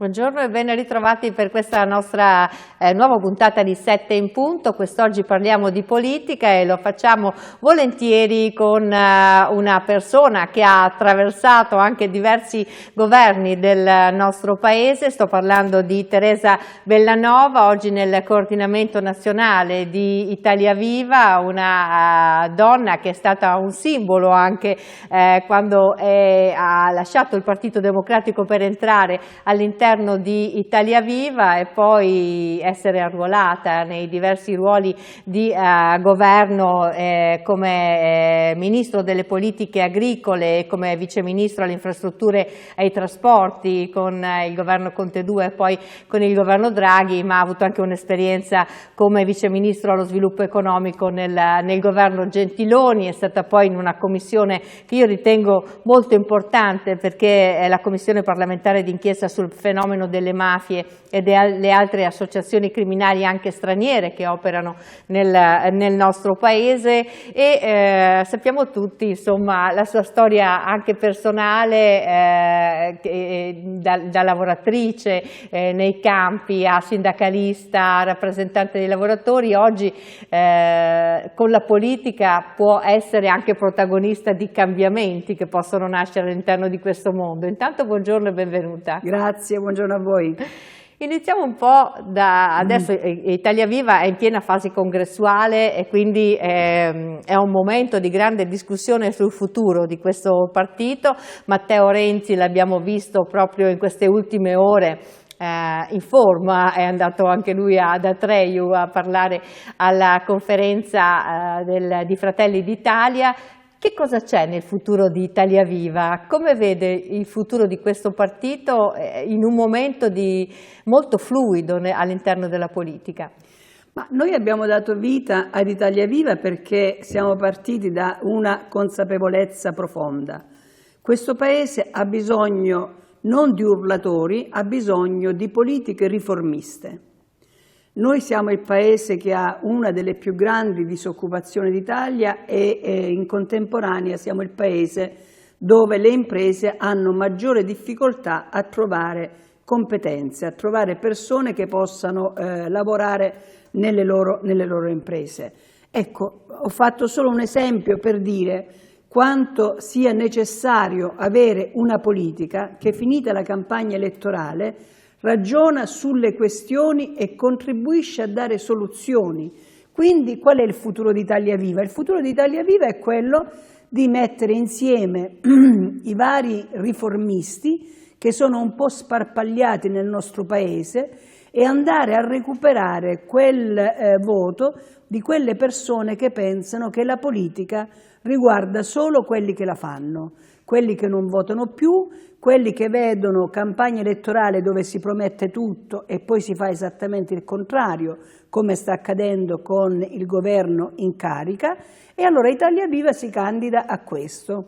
Buongiorno e ben ritrovati per questa nostra nuova puntata di 7 in punto. Quest'oggi parliamo di politica e lo facciamo volentieri con una persona che ha attraversato anche diversi governi del nostro paese. Sto parlando di Teresa Bellanova, oggi nel coordinamento nazionale di Italia Viva, una donna che è stata un simbolo anche quando ha lasciato il Partito Democratico per entrare all'interno di Italia Viva e poi essere arruolata nei diversi ruoli di governo come Ministro delle Politiche Agricole e come Vice Ministro alle Infrastrutture e ai Trasporti con il governo Conte II e poi con il governo Draghi, ma ha avuto anche un'esperienza come Vice Ministro allo Sviluppo Economico nel governo Gentiloni. È stata poi in una commissione che io ritengo molto importante perché è la Commissione parlamentare d'inchiesta sul fenomeno delle mafie e delle altre associazioni criminali anche straniere che operano nel nostro paese e sappiamo tutti insomma la sua storia anche personale da lavoratrice nei campi a sindacalista, a rappresentante dei lavoratori. Oggi con la politica può essere anche protagonista di cambiamenti che possono nascere all'interno di questo mondo. Intanto buongiorno e benvenuta. Grazie, buongiorno a voi. Iniziamo un po' da adesso. Italia Viva è in piena fase congressuale e quindi è un momento di grande discussione sul futuro di questo partito. Matteo Renzi l'abbiamo visto proprio in queste ultime ore in forma, è andato anche lui ad Atreju a parlare alla conferenza di Fratelli d'Italia. Che cosa c'è nel futuro di Italia Viva? Come vede il futuro di questo partito in un momento molto fluido all'interno della politica? Ma noi abbiamo dato vita ad Italia Viva perché siamo partiti da una consapevolezza profonda. Questo Paese ha bisogno non di urlatori, ha bisogno di politiche riformiste. Noi siamo il paese che ha una delle più grandi disoccupazioni d'Italia e in contemporanea siamo il paese dove le imprese hanno maggiore difficoltà a trovare competenze, a trovare persone che possano lavorare nelle loro imprese. Ecco, ho fatto solo un esempio per dire quanto sia necessario avere una politica che, finita la campagna elettorale, ragiona sulle questioni e contribuisce a dare soluzioni. Quindi qual è il futuro di Italia Viva? Il futuro di Italia Viva è quello di mettere insieme i vari riformisti che sono un po' sparpagliati nel nostro Paese e andare a recuperare quel voto di quelle persone che pensano che la politica riguarda solo quelli che la fanno, quelli che non votano più, quelli che vedono campagna elettorale dove si promette tutto e poi si fa esattamente il contrario, come sta accadendo con il governo in carica, e allora Italia Viva si candida a questo,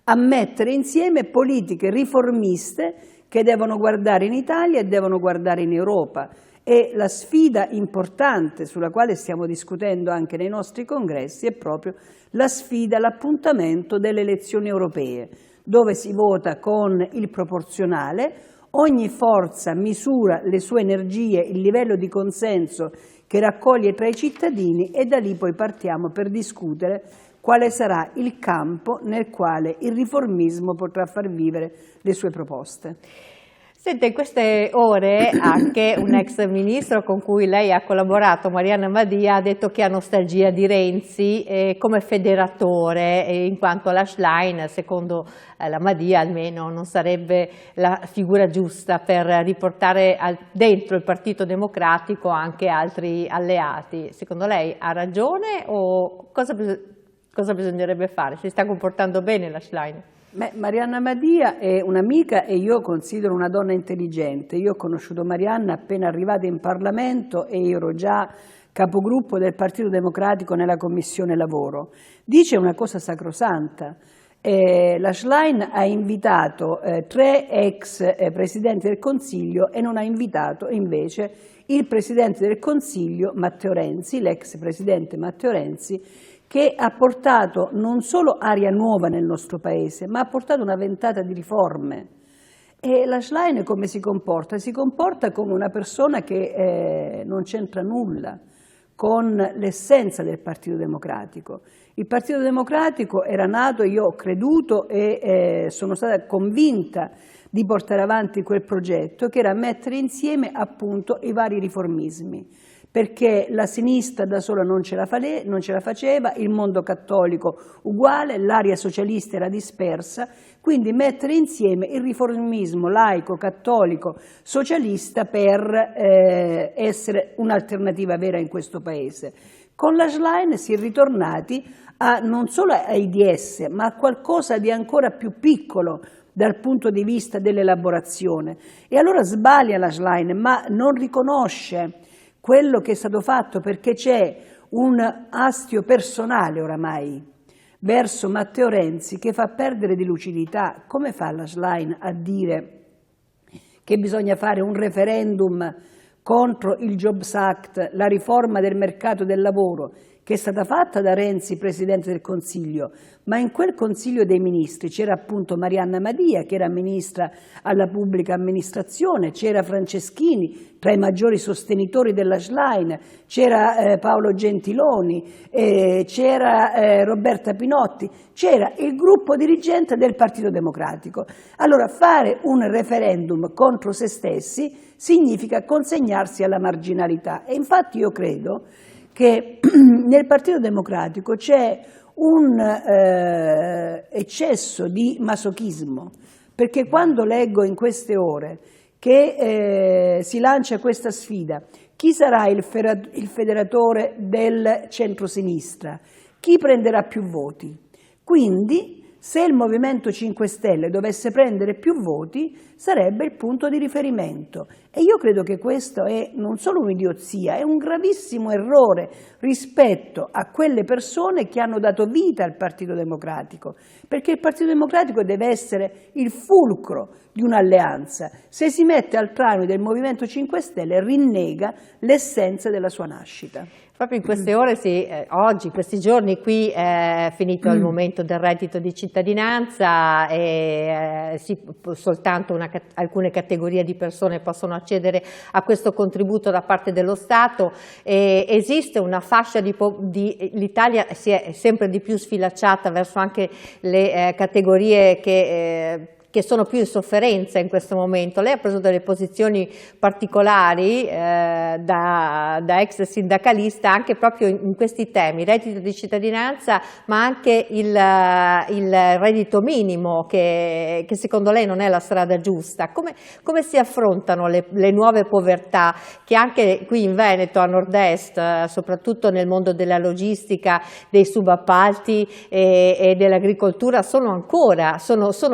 a mettere insieme politiche riformiste che devono guardare in Italia e devono guardare in Europa. E la sfida importante sulla quale stiamo discutendo anche nei nostri congressi è proprio la sfida, l'appuntamento delle elezioni europee, dove si vota con il proporzionale, ogni forza misura le sue energie, il livello di consenso che raccoglie tra i cittadini e da lì poi partiamo per discutere quale sarà il campo nel quale il riformismo potrà far vivere le sue proposte. Senta, in queste ore anche un ex ministro con cui lei ha collaborato, Marianna Madia, ha detto che ha nostalgia di Renzi come federatore, in quanto la Schlein, secondo la Madia almeno, non sarebbe la figura giusta per riportare dentro il Partito Democratico anche altri alleati. Secondo lei ha ragione o cosa bisognerebbe fare? Si sta comportando bene la Schlein? Beh, Marianna Madia è un'amica e io considero una donna intelligente. Io ho conosciuto Marianna appena arrivata in Parlamento e io ero già capogruppo del Partito Democratico nella Commissione Lavoro. Dice una cosa sacrosanta. La Schlein ha invitato 3 ex Presidenti del Consiglio e non ha invitato invece il Presidente del Consiglio Matteo Renzi, l'ex Presidente Matteo Renzi, che ha portato non solo aria nuova nel nostro Paese, ma ha portato una ventata di riforme. E la Schlein come si comporta? Si comporta come una persona che non c'entra nulla con l'essenza del Partito Democratico. Il Partito Democratico era nato, io ho creduto e sono stata convinta di portare avanti quel progetto, che era mettere insieme appunto i vari riformismi, perché la sinistra da sola non ce la faceva, il mondo cattolico uguale, l'area socialista era dispersa, quindi mettere insieme il riformismo laico, cattolico, socialista per essere un'alternativa vera in questo Paese. Con la Schlein si è ritornati non solo ai DS, ma a qualcosa di ancora più piccolo dal punto di vista dell'elaborazione. E allora sbaglia la Schlein, ma non riconosce quello che è stato fatto, perché c'è un astio personale oramai verso Matteo Renzi che fa perdere di lucidità. Come fa la Schlein a dire che bisogna fare un referendum contro il Jobs Act, la riforma del mercato del lavoro, che è stata fatta da Renzi, Presidente del Consiglio, ma in quel Consiglio dei Ministri c'era appunto Marianna Madia, che era Ministra alla Pubblica Amministrazione, c'era Franceschini, tra i maggiori sostenitori della Schlein, c'era Paolo Gentiloni, c'era Roberta Pinotti, c'era il gruppo dirigente del Partito Democratico. Allora fare un referendum contro se stessi significa consegnarsi alla marginalità, e infatti io credo che nel Partito Democratico c'è un eccesso di masochismo, perché quando leggo in queste ore che si lancia questa sfida, chi sarà il federatore del centrosinistra, chi prenderà più voti? Quindi se il Movimento 5 Stelle dovesse prendere più voti sarebbe il punto di riferimento, e io credo che questo è non solo un'idiozia, è un gravissimo errore rispetto a quelle persone che hanno dato vita al Partito Democratico, perché il Partito Democratico deve essere il fulcro di un'alleanza. Se si mette al traino del Movimento 5 Stelle rinnega l'essenza della sua nascita. Proprio in queste ore, oggi, in questi giorni qui è finito il momento del reddito di cittadinanza e soltanto alcune categorie di persone possono accedere a questo contributo da parte dello Stato. Esiste una fascia l'Italia si è sempre di più sfilacciata verso anche le categorie che sono più in sofferenza in questo momento. Lei ha preso delle posizioni particolari da ex sindacalista anche proprio in questi temi, reddito di cittadinanza, ma anche il reddito minimo che secondo lei non è la strada giusta. Come si affrontano le nuove povertà che anche qui in Veneto, a nord-est, soprattutto nel mondo della logistica, dei subappalti e dell'agricoltura, sono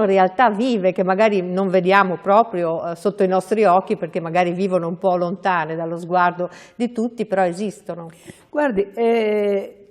realtà vive che magari non vediamo proprio sotto i nostri occhi, perché magari vivono un po' lontane dallo sguardo di tutti, però esistono. Guardi,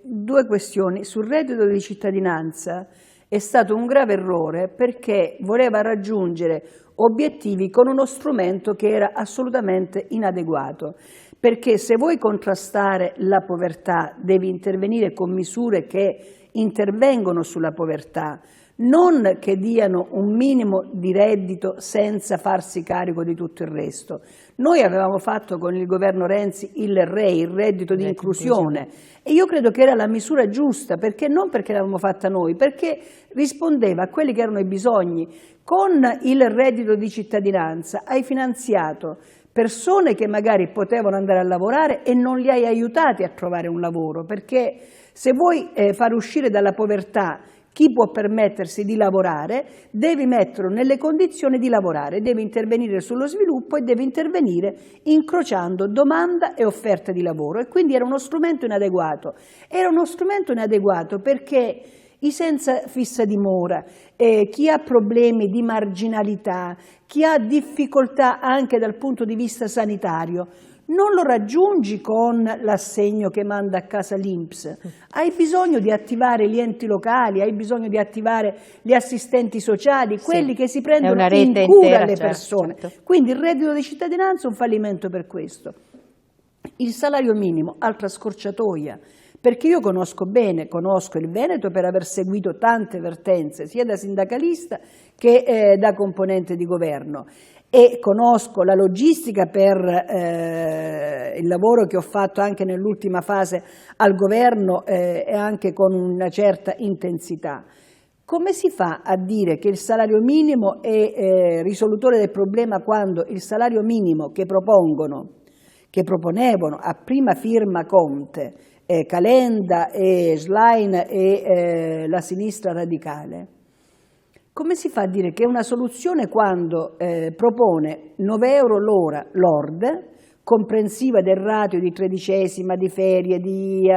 due questioni. Sul reddito di cittadinanza è stato un grave errore, perché voleva raggiungere obiettivi con uno strumento che era assolutamente inadeguato, perché se vuoi contrastare la povertà devi intervenire con misure che intervengono sulla povertà, non che diano un minimo di reddito senza farsi carico di tutto il resto. Noi avevamo fatto con il governo Renzi il REI, il reddito di inclusione, e io credo che era la misura giusta, perché non perché l'avevamo fatta noi, perché rispondeva a quelli che erano i bisogni. Con il reddito di cittadinanza hai finanziato persone che magari potevano andare a lavorare e non li hai aiutati a trovare un lavoro, perché se vuoi far uscire dalla povertà chi può permettersi di lavorare, devi metterlo nelle condizioni di lavorare, devi intervenire sullo sviluppo e devi intervenire incrociando domanda e offerta di lavoro, e quindi era uno strumento inadeguato. Era uno strumento inadeguato perché i senza fissa dimora, chi ha problemi di marginalità, chi ha difficoltà anche dal punto di vista sanitario, non lo raggiungi con l'assegno che manda a casa l'INPS, hai bisogno di attivare gli enti locali, hai bisogno di attivare gli assistenti sociali, quelli che si prendono in cura le persone. Certo. Quindi il reddito di cittadinanza è un fallimento per questo. Il salario minimo, altra scorciatoia, perché io conosco bene, conosco il Veneto per aver seguito tante vertenze, sia da sindacalista che da componente di governo, e conosco la logistica per il lavoro che ho fatto anche nell'ultima fase al governo e anche con una certa intensità. Come si fa a dire che il salario minimo è risolutore del problema quando il salario minimo che proponevano a prima firma Conte, Calenda e Schlein e la sinistra radicale? Come si fa a dire che è una soluzione quando propone 9 euro l'ora lorde, comprensiva del ratio di tredicesima, di ferie, di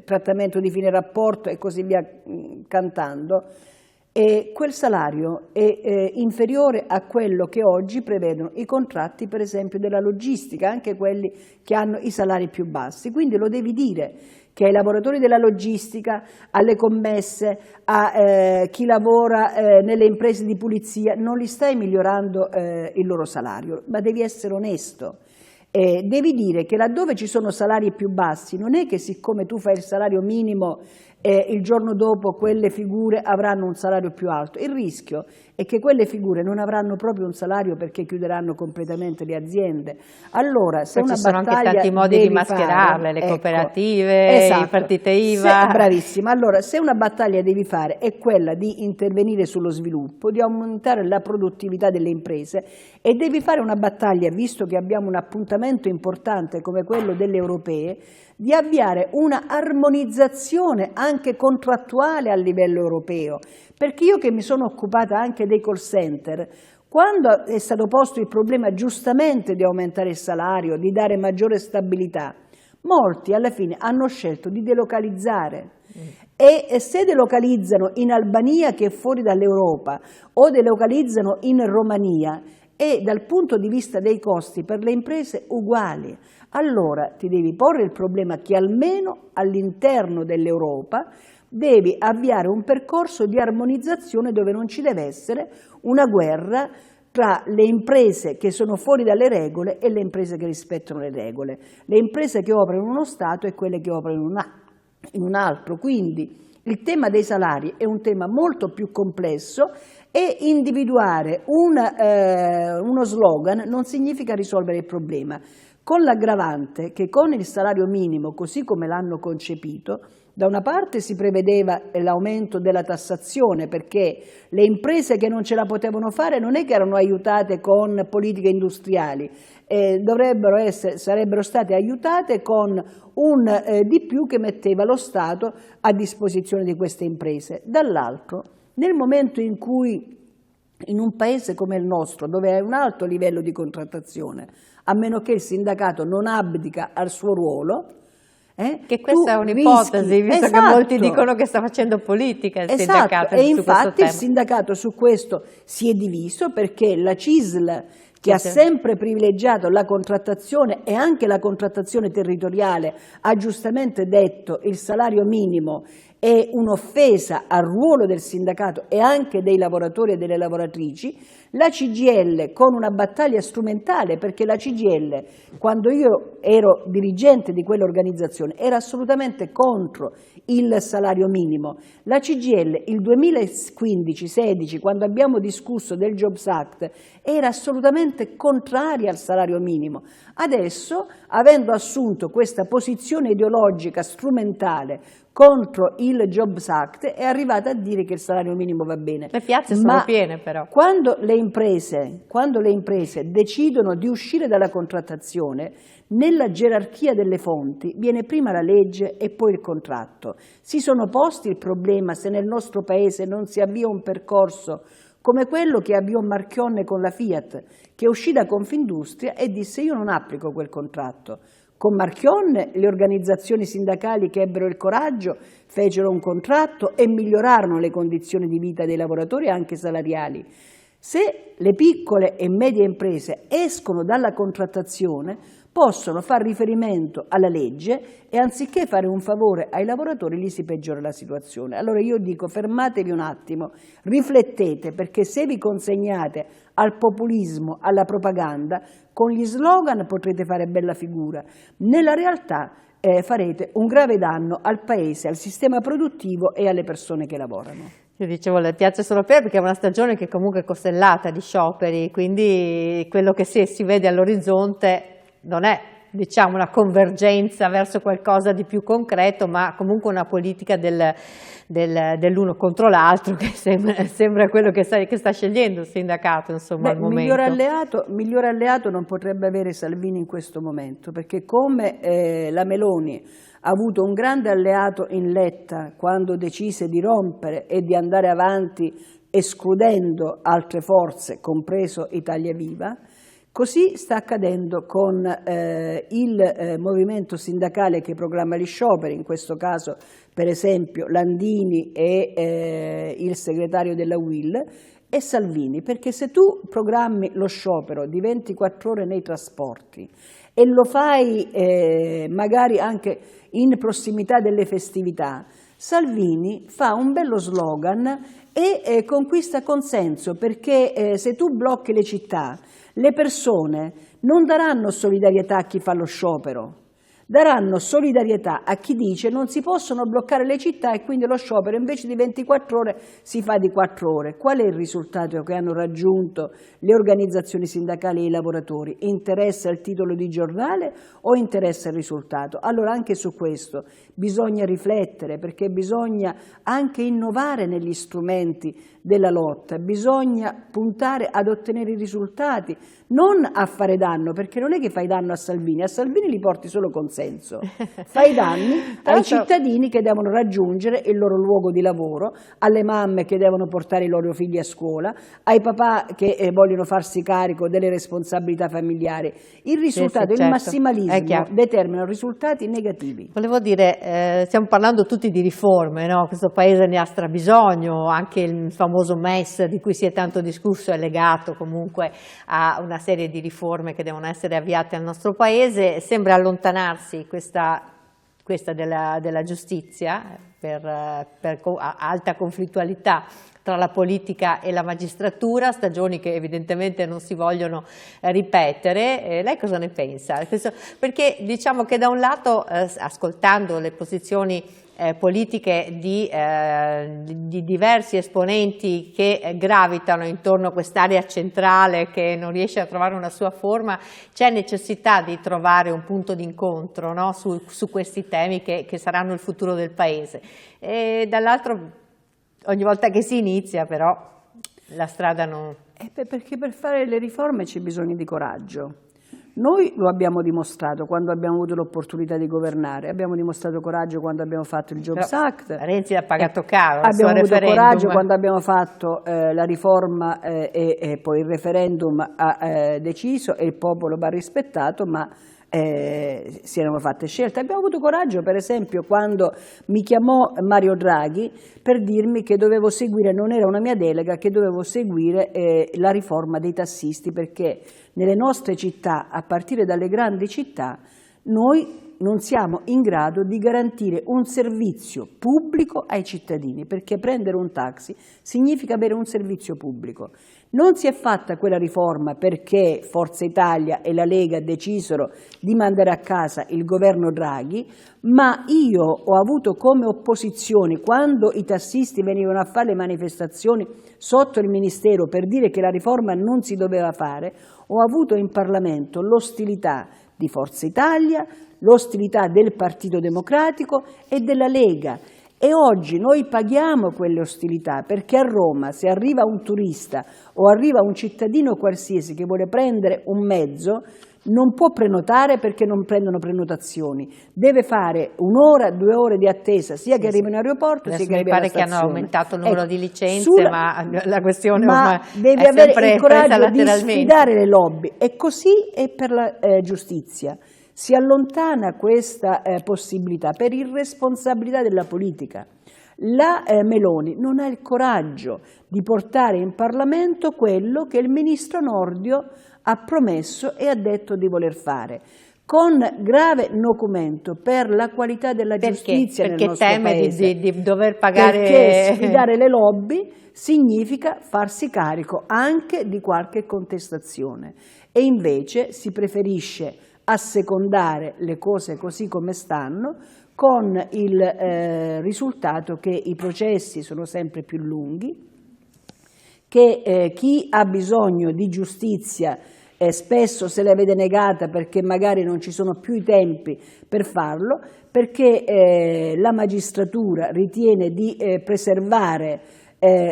trattamento di fine rapporto e così via cantando, e quel salario è inferiore a quello che oggi prevedono i contratti, per esempio, della logistica, anche quelli che hanno i salari più bassi. Quindi lo devi dire che ai lavoratori della logistica, alle commesse, a chi lavora nelle imprese di pulizia, non li stai migliorando il loro salario, ma devi essere onesto. Devi dire che laddove ci sono salari più bassi, non è che siccome tu fai il salario minimo il giorno dopo quelle figure avranno un salario più alto. Il rischio è che quelle figure non avranno proprio un salario perché chiuderanno completamente le aziende. Allora, se una sono battaglia anche tanti modi di mascherarle, le cooperative, esatto, i partite IVA. Bravissima. Allora, se una battaglia devi fare è quella di intervenire sullo sviluppo, di aumentare la produttività delle imprese, e devi fare una battaglia, visto che abbiamo un appuntamento importante come quello delle europee, di avviare una armonizzazione anche contrattuale a livello europeo, perché io che mi sono occupata anche dei call center, quando è stato posto il problema giustamente di aumentare il salario, di dare maggiore stabilità, molti alla fine hanno scelto di delocalizzare. E se delocalizzano in Albania, che è fuori dall'Europa, o delocalizzano in Romania, è dal punto di vista dei costi per le imprese uguali. Allora ti devi porre il problema che almeno all'interno dell'Europa devi avviare un percorso di armonizzazione dove non ci deve essere una guerra tra le imprese che sono fuori dalle regole e le imprese che rispettano le regole, le imprese che operano in uno Stato e quelle che operano in un altro. Quindi il tema dei salari è un tema molto più complesso, e individuare uno slogan non significa risolvere il problema, con l'aggravante che con il salario minimo, così come l'hanno concepito, da una parte si prevedeva l'aumento della tassazione, perché le imprese che non ce la potevano fare non è che erano aiutate con politiche industriali, sarebbero state aiutate con un di più che metteva lo Stato a disposizione di queste imprese. Dall'altro, nel momento in cui in un paese come il nostro, dove hai un alto livello di contrattazione, a meno che il sindacato non abdica al suo ruolo, che questa è un'ipotesi, visto che molti dicono che sta facendo politica il sindacato. E infatti il sindacato su questo si è diviso, perché la CISL, che ha sempre privilegiato la contrattazione e anche la contrattazione territoriale, ha giustamente detto che il salario minimo è un'offesa al ruolo del sindacato e anche dei lavoratori e delle lavoratrici. La CGIL, con una battaglia strumentale, perché la CGIL, quando io ero dirigente di quell'organizzazione, era assolutamente contro il salario minimo. La CGIL il 2015-16, quando abbiamo discusso del Jobs Act, era assolutamente contraria al salario minimo. Adesso, avendo assunto questa posizione ideologica strumentale contro il Jobs Act, è arrivata a dire che il salario minimo va bene. Le piazze sono piene, però. Quando le imprese decidono di uscire dalla contrattazione, nella gerarchia delle fonti viene prima la legge e poi il contratto. Si sono posti il problema se nel nostro Paese non si avvia un percorso come quello che avviò Marchionne con la Fiat, che uscì da Confindustria e disse: io non applico quel contratto. Con Marchionne le organizzazioni sindacali che ebbero il coraggio fecero un contratto e migliorarono le condizioni di vita dei lavoratori anche salariali. Se le piccole e medie imprese escono dalla contrattazione, possono fare riferimento alla legge e anziché fare un favore ai lavoratori gli si peggiora la situazione. Allora io dico: fermatevi un attimo, riflettete, perché se vi consegnate al populismo, alla propaganda, con gli slogan potrete fare bella figura. Nella realtà farete un grave danno al Paese, al sistema produttivo e alle persone che lavorano. Io dicevo, le piace solo perché è una stagione che comunque è costellata di scioperi, quindi quello che si vede all'orizzonte non è, diciamo, una convergenza verso qualcosa di più concreto, ma comunque una politica dell'uno contro l'altro, che sembra quello che sta scegliendo il sindacato, insomma, al momento. Migliore alleato non potrebbe avere Salvini in questo momento, perché come la Meloni ha avuto un grande alleato in Letta quando decise di rompere e di andare avanti escludendo altre forze, compreso Italia Viva, così sta accadendo con il movimento sindacale che proclama gli scioperi, in questo caso per esempio Landini e il segretario della UIL, e Salvini, perché se tu programmi lo sciopero di 24 ore nei trasporti e lo fai magari anche in prossimità delle festività, Salvini fa un bello slogan e conquista consenso, perché se tu blocchi le città, le persone non daranno solidarietà a chi fa lo sciopero, daranno solidarietà a chi dice non si possono bloccare le città e quindi lo sciopero invece di 24 ore si fa di 4 ore. Qual è il risultato che hanno raggiunto le organizzazioni sindacali e i lavoratori? Interessa il titolo di giornale o interessa il risultato? Allora anche su questo bisogna riflettere, perché bisogna anche innovare negli strumenti della lotta, bisogna puntare ad ottenere i risultati, non a fare danno, perché non è che fai danno a Salvini li porti solo consenso, fai danni ai cittadini che devono raggiungere il loro luogo di lavoro, alle mamme che devono portare i loro figli a scuola, ai papà che vogliono farsi carico delle responsabilità familiari. Il risultato, il massimalismo determina risultati negativi. Volevo dire, stiamo parlando tutti di riforme, no? Questo Paese ne ha strabisogno, anche il famoso MES di cui si è tanto discusso è legato comunque a una serie di riforme che devono essere avviate al nostro Paese. Sembra allontanarsi questa della giustizia per alta conflittualità tra la politica e la magistratura, stagioni che evidentemente non si vogliono ripetere. Lei cosa ne pensa? Perché diciamo che da un lato, ascoltando le posizioni politiche di diversi esponenti che gravitano intorno a quest'area centrale che non riesce a trovare una sua forma, c'è necessità di trovare un punto d'incontro, no? su questi temi che saranno il futuro del Paese. E dall'altro, ogni volta che si inizia però la strada non... Perché per fare le riforme c'è bisogno di coraggio. Noi lo abbiamo dimostrato quando abbiamo avuto l'opportunità di governare, abbiamo dimostrato coraggio quando abbiamo fatto il Jobs Act. Renzi l'ha pagato caro. Abbiamo avuto coraggio quando abbiamo fatto la riforma e poi il referendum ha deciso e il popolo va rispettato, ma si erano fatte scelte. Abbiamo avuto coraggio per esempio quando mi chiamò Mario Draghi per dirmi che dovevo seguire, non era una mia delega, che dovevo seguire la riforma dei tassisti, perché nelle nostre città, a partire dalle grandi città, noi non siamo in grado di garantire un servizio pubblico ai cittadini, perché prendere un taxi significa avere un servizio pubblico. Non si è fatta quella riforma perché Forza Italia e la Lega decisero di mandare a casa il governo Draghi, ma io ho avuto come opposizione, quando i tassisti venivano a fare le manifestazioni sotto il Ministero per dire che la riforma non si doveva fare, ho avuto in Parlamento l'ostilità di Forza Italia, l'ostilità del Partito Democratico e della Lega. E oggi noi paghiamo quelle ostilità, perché a Roma se arriva un turista o arriva un cittadino qualsiasi che vuole prendere un mezzo non può prenotare perché non prendono prenotazioni, deve fare 1 ora, 2 ore di attesa sia che arrivi in aeroporto sia che arrivi alla stazione. Mi pare che hanno aumentato il numero di licenze, ma la questione ma deve è avere sempre il coraggio di lateralmente. sfidare le lobby, e così è per la giustizia. Si allontana questa possibilità per irresponsabilità della politica. La Meloni non ha il coraggio di portare in Parlamento quello che il ministro Nordio ha promesso e ha detto di voler fare, con grave nocumento per la qualità della giustizia nel nostro Paese. Perché teme di dover pagare... Perché sfidare le lobby significa farsi carico anche di qualche contestazione, e invece si preferisce assecondare le cose così come stanno, con il risultato che i processi sono sempre più lunghi, che chi ha bisogno di giustizia spesso se la vede negata perché magari non ci sono più i tempi per farlo, perché la magistratura ritiene di preservare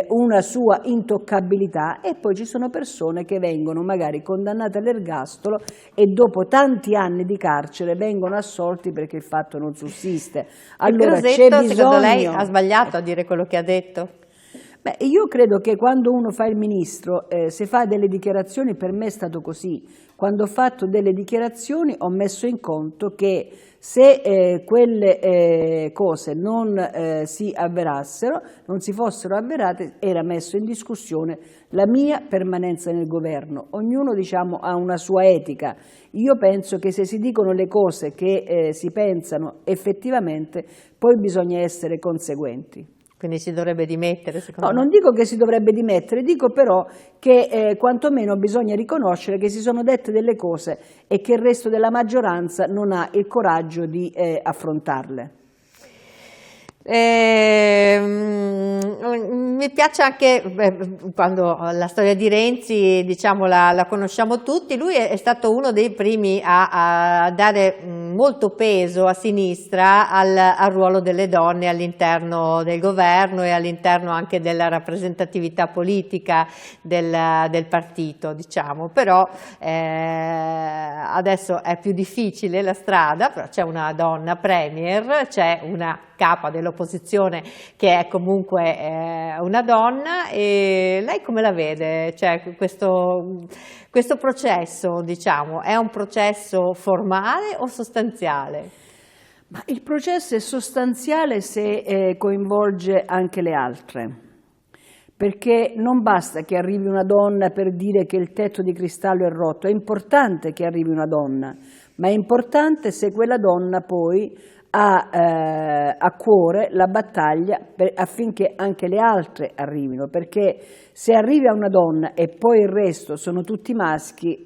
una sua intoccabilità, e poi ci sono persone che vengono magari condannate all'ergastolo e dopo tanti anni di carcere vengono assolti perché il fatto non sussiste. Allora c'è bisogno... Secondo lei ha sbagliato a dire quello che ha detto? Beh, io credo che quando uno fa il ministro, se fa delle dichiarazioni, per me è stato così. Quando ho fatto delle dichiarazioni ho messo in conto che se quelle cose non si avverassero, non si fossero avverate, era messo in discussione la mia permanenza nel governo. Ognuno, diciamo, ha una sua etica. Io penso che se si dicono le cose che si pensano effettivamente, poi bisogna essere conseguenti. Quindi si dovrebbe dimettere, secondo No, me? non dico che si dovrebbe dimettere, dico però che quantomeno bisogna riconoscere che si sono dette delle cose e che il resto della maggioranza non ha il coraggio di affrontarle. Mi piace anche quando la storia di Renzi, diciamo, la conosciamo tutti. Lui è stato uno dei primi a dare molto peso a sinistra al ruolo delle donne all'interno del governo e all'interno anche della rappresentatività politica del partito, diciamo. Però adesso è più difficile la strada, però c'è una donna premier, c'è una capa dell'opposizione che è comunque una donna, e lei come la vede? Cioè, questo processo, diciamo, è un processo formale o sostanziale? Ma il processo è sostanziale se coinvolge anche le altre, perché non basta che arrivi una donna per dire che il tetto di cristallo è rotto, è importante che arrivi una donna, ma è importante se quella donna poi ha a cuore la battaglia affinché anche le altre arrivino, perché se arriva una donna e poi il resto sono tutti maschi,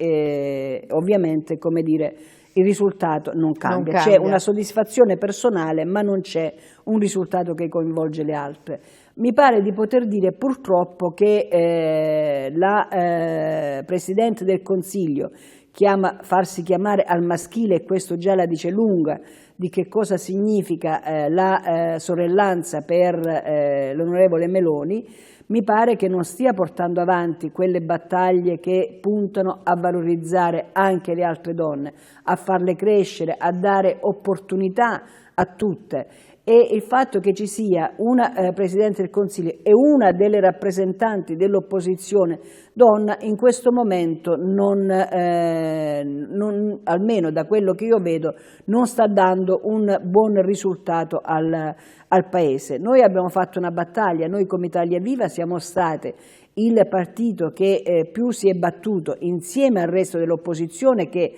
ovviamente, come dire, il risultato non cambia. C'è una soddisfazione personale, ma non c'è un risultato che coinvolge le altre. Mi pare di poter dire purtroppo che la Presidente del Consiglio farsi chiamare al maschile, e questo già la dice lunga di che cosa significa la sorellanza per l'onorevole Meloni, mi pare che non stia portando avanti quelle battaglie che puntano a valorizzare anche le altre donne, a farle crescere, a dare opportunità a tutte. E il fatto che ci sia una Presidente del Consiglio e una delle rappresentanti dell'opposizione donna in questo momento almeno da quello che io vedo, non sta dando un buon risultato al Paese. Noi abbiamo fatto una battaglia, noi come Italia Viva siamo state il partito che più si è battuto insieme al resto dell'opposizione, che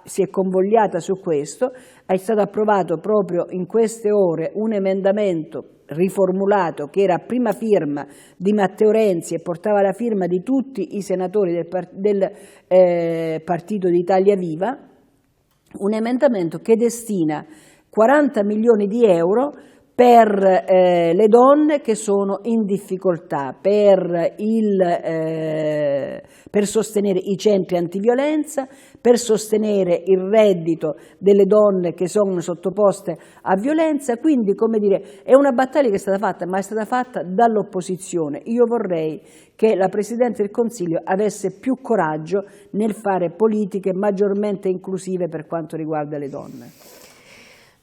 si è convogliata su questo. È stato approvato proprio in queste ore un emendamento riformulato che era a prima firma di Matteo Renzi e portava la firma di tutti i senatori del partito di Italia Viva, un emendamento che destina 40 milioni di euro per le donne che sono in difficoltà, per sostenere i centri antiviolenza, per sostenere il reddito delle donne che sono sottoposte a violenza. Quindi, come dire, è una battaglia che è stata fatta, ma è stata fatta dall'opposizione. Io vorrei che la Presidente del Consiglio avesse più coraggio nel fare politiche maggiormente inclusive per quanto riguarda le donne.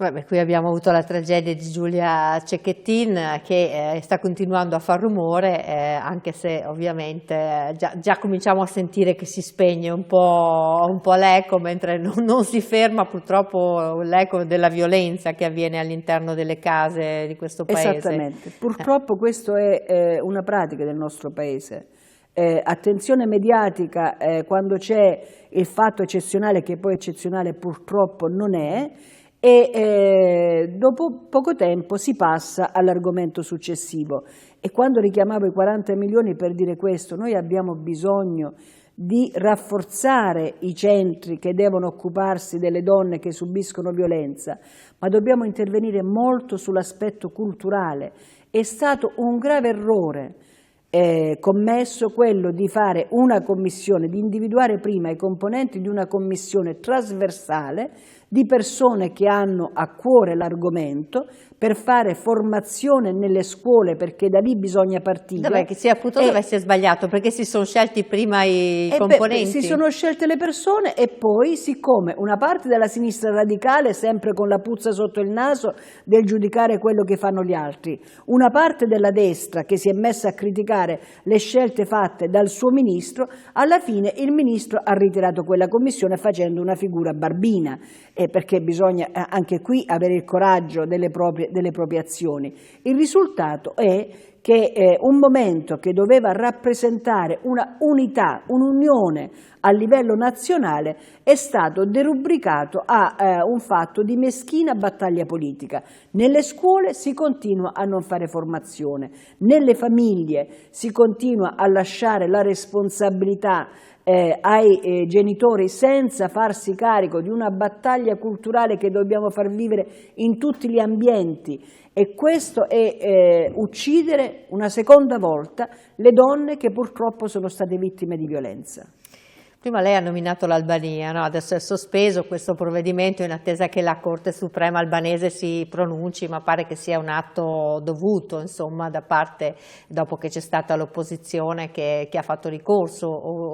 Vabbè, qui abbiamo avuto la tragedia di Giulia Cecchettin che sta continuando a far rumore, anche se ovviamente già cominciamo a sentire che si spegne un po' l'eco, mentre non si ferma purtroppo l'eco della violenza che avviene all'interno delle case di questo Paese. Esattamente, purtroppo questo è una pratica del nostro Paese. Attenzione mediatica quando c'è il fatto eccezionale, che poi eccezionale purtroppo non è, e dopo poco tempo si passa all'argomento successivo. E quando richiamavo i 40 milioni per dire questo, noi abbiamo bisogno di rafforzare i centri che devono occuparsi delle donne che subiscono violenza, ma dobbiamo intervenire molto sull'aspetto culturale. È stato un grave errore commesso quello di fare una commissione, di individuare prima i componenti di una commissione trasversale di persone che hanno a cuore l'argomento per fare formazione nelle scuole, perché da lì bisogna partire. Dove si è sbagliato, perché si sono scelti prima i componenti? Si sono scelte le persone e poi, siccome una parte della sinistra radicale sempre con la puzza sotto il naso del giudicare quello che fanno gli altri, una parte della destra che si è messa a criticare le scelte fatte dal suo ministro, alla fine il ministro ha ritirato quella commissione facendo una figura barbina, perché bisogna anche qui avere il coraggio delle proprie azioni. Il risultato è che un momento che doveva rappresentare una unità, un'unione a livello nazionale è stato derubricato a un fatto di meschina battaglia politica. Nelle scuole si continua a non fare formazione, nelle famiglie si continua a lasciare la responsabilità ai genitori senza farsi carico di una battaglia culturale che dobbiamo far vivere in tutti gli ambienti, e questo è uccidere una seconda volta le donne che purtroppo sono state vittime di violenza. Prima lei ha nominato l'Albania, no? Adesso è sospeso questo provvedimento in attesa che la Corte Suprema albanese si pronunci, ma pare che sia un atto dovuto, insomma, da parte, dopo che c'è stata l'opposizione che ha fatto ricorso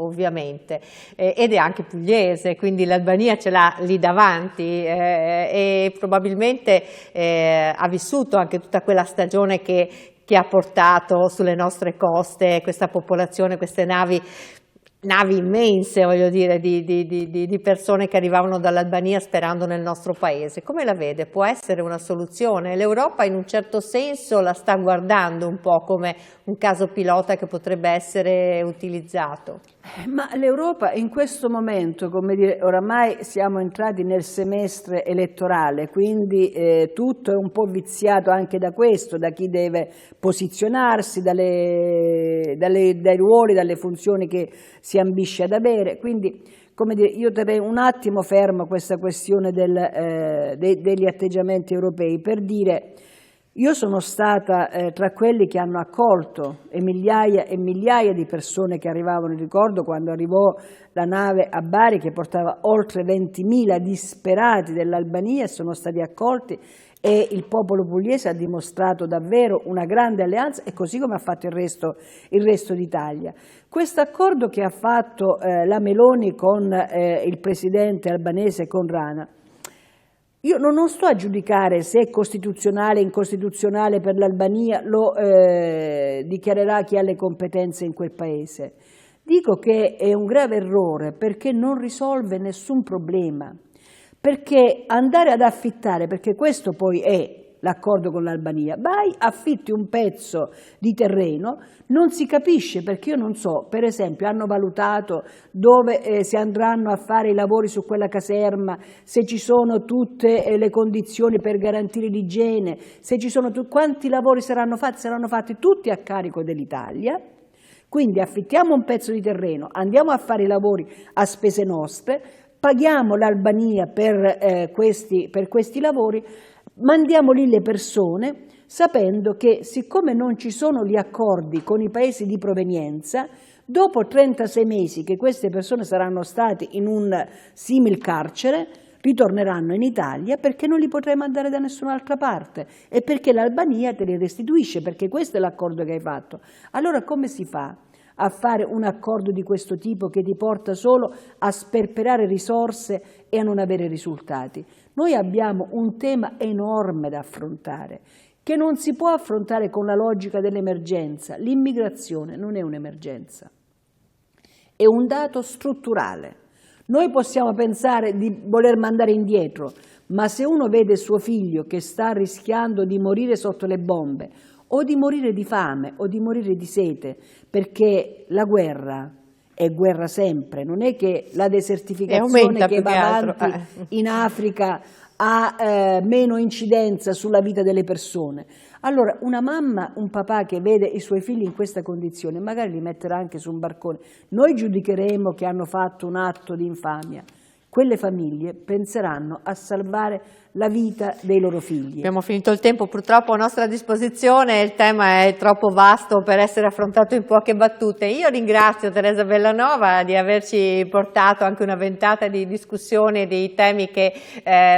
ovviamente, ed è anche pugliese, quindi l'Albania ce l'ha lì davanti e probabilmente ha vissuto anche tutta quella stagione che ha portato sulle nostre coste questa popolazione, queste navi immense, voglio dire, di persone che arrivavano dall'Albania sperando nel nostro paese. Come la vede? Può essere una soluzione? L'Europa in un certo senso la sta guardando un po' come un caso pilota che potrebbe essere utilizzato. Ma l'Europa in questo momento, come dire, oramai siamo entrati nel semestre elettorale, quindi tutto è un po' viziato anche da questo, da chi deve posizionarsi, dai ruoli, dalle funzioni che si ambisce ad avere. Quindi, come dire, io terrei un attimo fermo questa questione degli atteggiamenti europei per dire: io sono stata tra quelli che hanno accolto migliaia e migliaia di persone che arrivavano. Ricordo quando arrivò la nave a Bari che portava oltre 20.000 disperati dell'Albania e sono stati accolti, e il popolo pugliese ha dimostrato davvero una grande alleanza, e così come ha fatto il resto d'Italia. Questo accordo che ha fatto la Meloni con il presidente albanese, con Rana, io non sto a giudicare se è costituzionale o incostituzionale per l'Albania, lo dichiarerà chi ha le competenze in quel paese. Dico che è un grave errore perché non risolve nessun problema, perché andare ad affittare, perché questo poi è l'accordo con l'Albania, vai, affitti un pezzo di terreno, non si capisce, perché io non so, per esempio hanno valutato dove si andranno a fare i lavori su quella caserma, se ci sono tutte le condizioni per garantire l'igiene, se ci sono quanti lavori saranno fatti tutti a carico dell'Italia. Quindi affittiamo un pezzo di terreno, andiamo a fare i lavori a spese nostre, paghiamo l'Albania per questi lavori, mandiamo lì le persone sapendo che, siccome non ci sono gli accordi con i paesi di provenienza, dopo 36 mesi che queste persone saranno state in un simil carcere, ritorneranno in Italia perché non li potrei mandare da nessun'altra parte e perché l'Albania te li restituisce, perché questo è l'accordo che hai fatto. Allora come si fa a fare un accordo di questo tipo che ti porta solo a sperperare risorse e a non avere risultati? Noi abbiamo un tema enorme da affrontare, che non si può affrontare con la logica dell'emergenza. L'immigrazione non è un'emergenza, è un dato strutturale. Noi possiamo pensare di voler mandare indietro, ma se uno vede suo figlio che sta rischiando di morire sotto le bombe, o di morire di fame, o di morire di sete, perché la guerra è guerra sempre, non è che la desertificazione che va avanti in Africa ha meno incidenza sulla vita delle persone. Allora una mamma, un papà che vede i suoi figli in questa condizione, magari li metterà anche su un barcone. Noi giudicheremo che hanno fatto un atto di infamia. Quelle famiglie penseranno a salvare la vita dei loro figli. Abbiamo finito il tempo purtroppo a nostra disposizione, il tema è troppo vasto per essere affrontato in poche battute. Io ringrazio Teresa Bellanova di averci portato anche una ventata di discussione dei temi che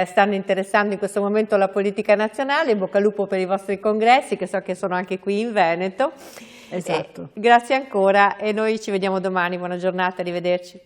stanno interessando in questo momento la politica nazionale. In bocca al lupo per i vostri congressi, che so che sono anche qui in Veneto. Esatto. Grazie ancora e noi ci vediamo domani. Buona giornata, arrivederci.